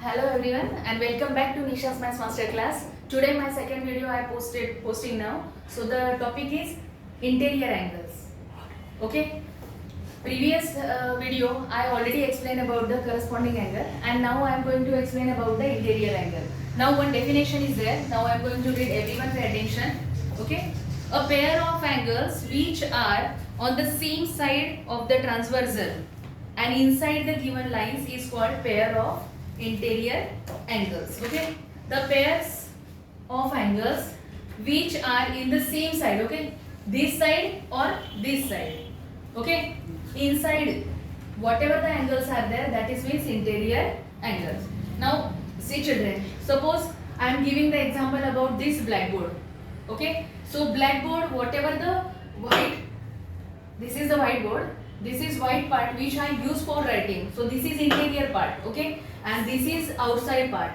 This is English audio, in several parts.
Hello everyone and welcome back to Nisha's Maths Master Class. Today my second video I posting now. So the topic is interior angles. Okay. Previous video I already explained about the corresponding angle and now I am going to explain about the interior angle. Now one definition is there. Now I am going to read, everyone pay attention. Okay. A pair of angles which are on the same side of the transversal and inside the given lines is called pair of interior angles. Okay, the pairs of angles which are in the same side, okay, this side or this side, okay, inside whatever the angles are there, that is means interior angles. Now see children, suppose I am giving the example about this blackboard. Okay, so blackboard, whatever the white, this is the whiteboard, this is white part which I use for writing. So this is interior part, okay, and this is outside part,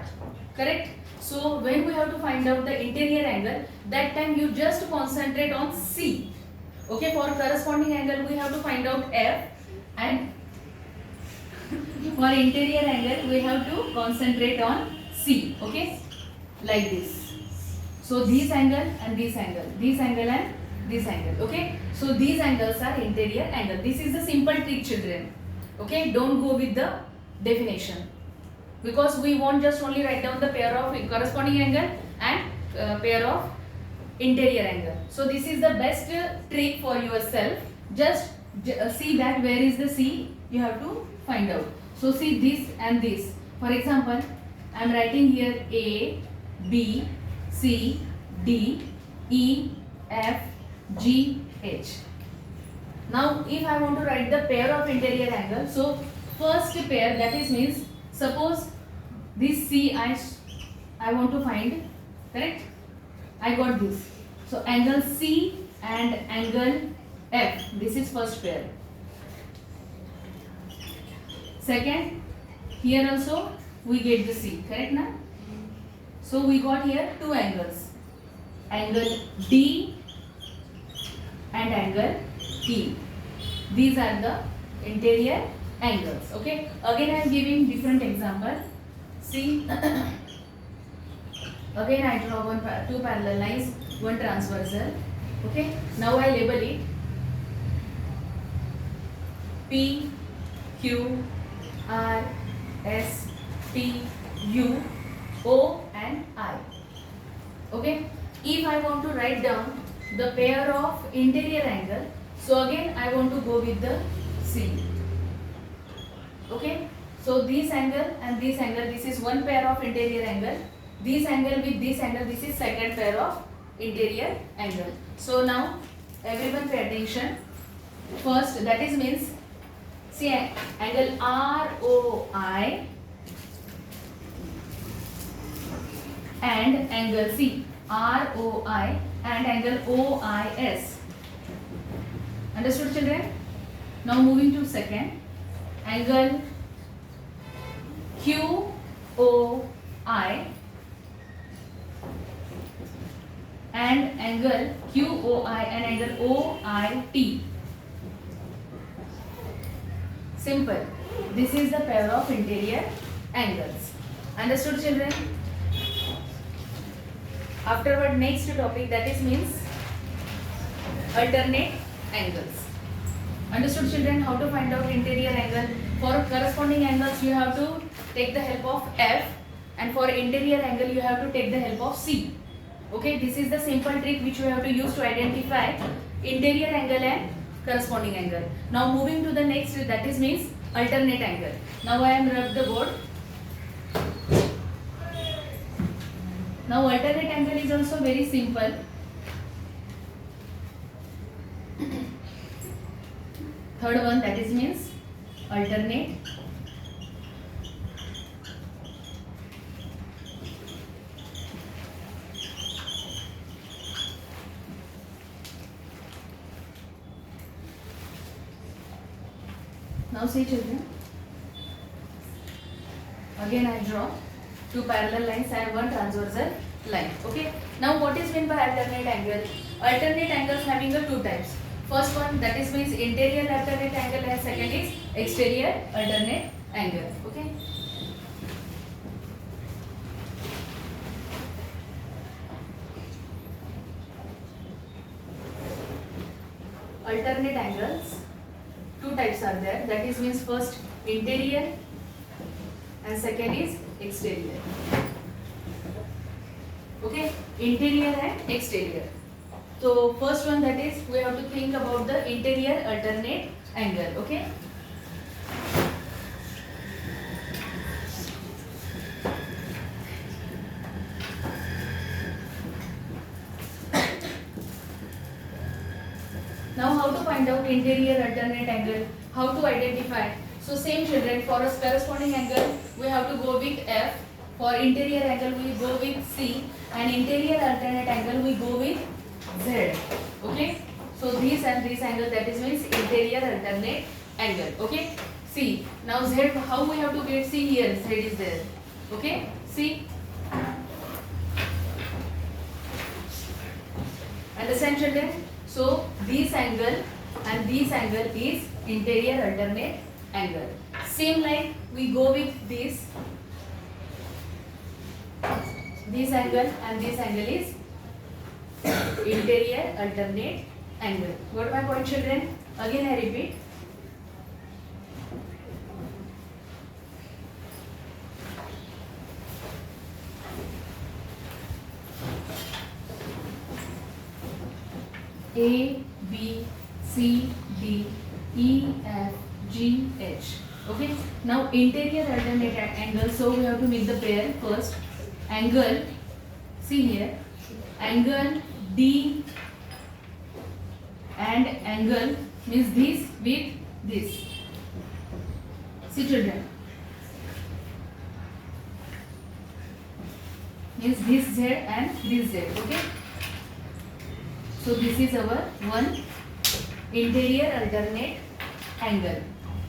correct? So when we have to find out the interior angle, that time you just concentrate on C. Okay, for corresponding angle we have to find out F, and for interior angle we have to concentrate on C. Okay, like this. So this angle and this angle, this angle and this angle. Okay, so these angles are interior angle. This is the simple trick, children. Okay, don't go with the definition, because we won't just only write down the pair of corresponding angle and pair of interior angle. So this is the best trick for yourself. Just see that where is the C, you have to find out. So see this and this. For example, I am writing here A, B, C, D, E, F, G, H. Now if I want to write the pair of interior angle, so first pair, that is means, suppose this C I want to find, correct? I got this. So angle C and angle F, this is first pair. Second, here also we get the C, correct now? So we got here two angles, angle D and angle E. These are the interior angles. Okay, again I am giving different example. See, again I draw two parallel lines, one transversal. Okay, now I label it P, Q, R, S, T, U, O and I. Okay, if I want to write down the pair of interior angle, so again I want to go with the C. Okay, so this angle and this angle, this is one pair of interior angle. This angle with this angle, this is second pair of interior angle. So now everyone pay attention. First, that is means, see angle ROI and angle C, ROI and angle OIS. Understood, children? Now moving to second, angle QOI and angle QOI and angle OIT. Simple. This is the pair of interior angles. Understood, children? Afterward, next topic, that is means alternate angles. Understood, children? How to find out interior angle? For corresponding angles you have to take the help of F, and for interior angle you have to take the help of C. Okay, this is the simple trick which we have to use to identify interior angle and corresponding angle. Now moving to the next, that is means alternate angle. Now I am rub the board. Now alternate angle is also very simple. Third one, that is means alternate. Now see, children, again I draw two parallel lines and one transversal line. Okay, now what is meant by alternate angle? Alternate angles having the two types. First one, that is means interior alternate angle, and second is exterior alternate angle. Okay, alternate angles, two types are there. That is means first interior and second is exterior. Okay, interior and exterior. So first one, that is we have to think about the interior alternate angle. Okay. Now how to find out interior alternate angle? How to identify? So same children, for a corresponding angle we have to go with F. For interior angle we go with C, and interior alternate angle we go with Z. Okay. So this and this angle, that is means interior alternate angle. Okay. See, now Z, how we have to get C here? Z is there. Okay. See. Understand children? So this angle and this angle is interior alternate angle. Same like we go with this angle and this angle is interior alternate angle. Got my point children? Again I repeat. A, B, C, D, E, F, G, H. Okay. Now interior alternate angle. So we have to make the pair first. Angle. See here. Angle D and angle means this with this. See children. Means this Z and this Z. Okay. So this is our one interior alternate angle.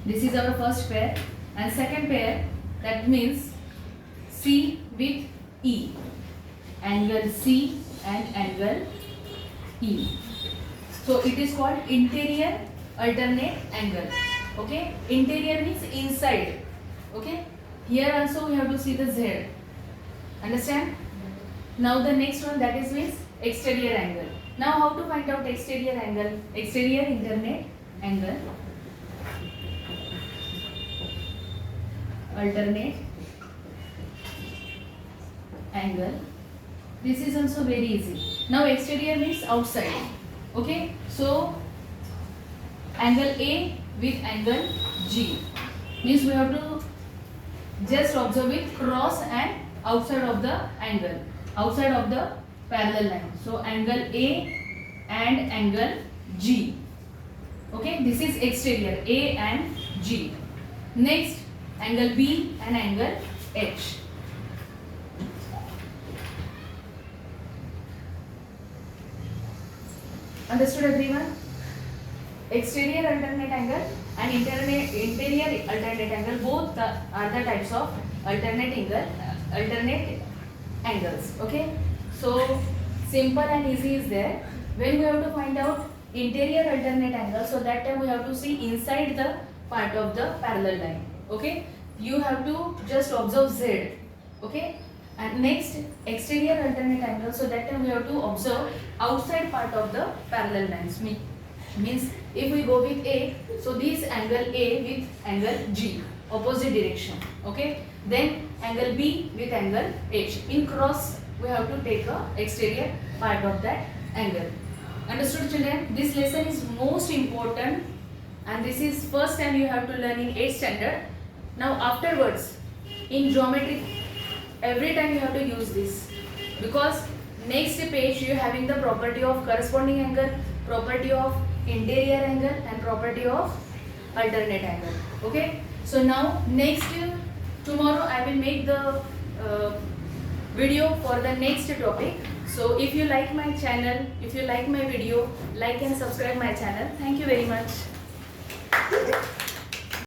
This is our first pair, and second pair, that means C with E. Angle C and angle E. So it is called interior alternate angle. Okay. Interior means inside. Okay. Here also we have to see the Z. Understand? Now the next one, that is means exterior angle. Now how to find out exterior angle? Exterior alternate angle. Alternate angle. This is also very easy. Now exterior means outside. Okay. So angle A with angle G means we have to just observe it cross and outside of the angle, outside of the parallel line. So angle A and angle G. Okay, this is exterior, A and G. Next, angle B and angle H. Understood everyone? Exterior alternate angle and interior alternate angle, both are the types of alternate angles. Okay. So simple and easy is there. When we have to find out interior alternate angle, so that time we have to see inside the part of the parallel line. Okay. You have to just observe Z. Okay. And next, exterior alternate angle, so that time we have to observe outside part of the parallel lines. Means if we go with A, so this angle A with angle G, opposite direction. Okay. Then angle B with angle H. In cross, we have to take a exterior part of that angle. Understood children? This lesson is most important, and this is first time you have to learn in 8th standard. Now afterwards, in geometry, every time you have to use this, because next page you are having the property of corresponding angle, property of interior angle, and property of alternate angle. Okay. So now next tomorrow I will make the video for the next topic. So if you like my channel, if you like my video, like and subscribe my channel. Thank you very much.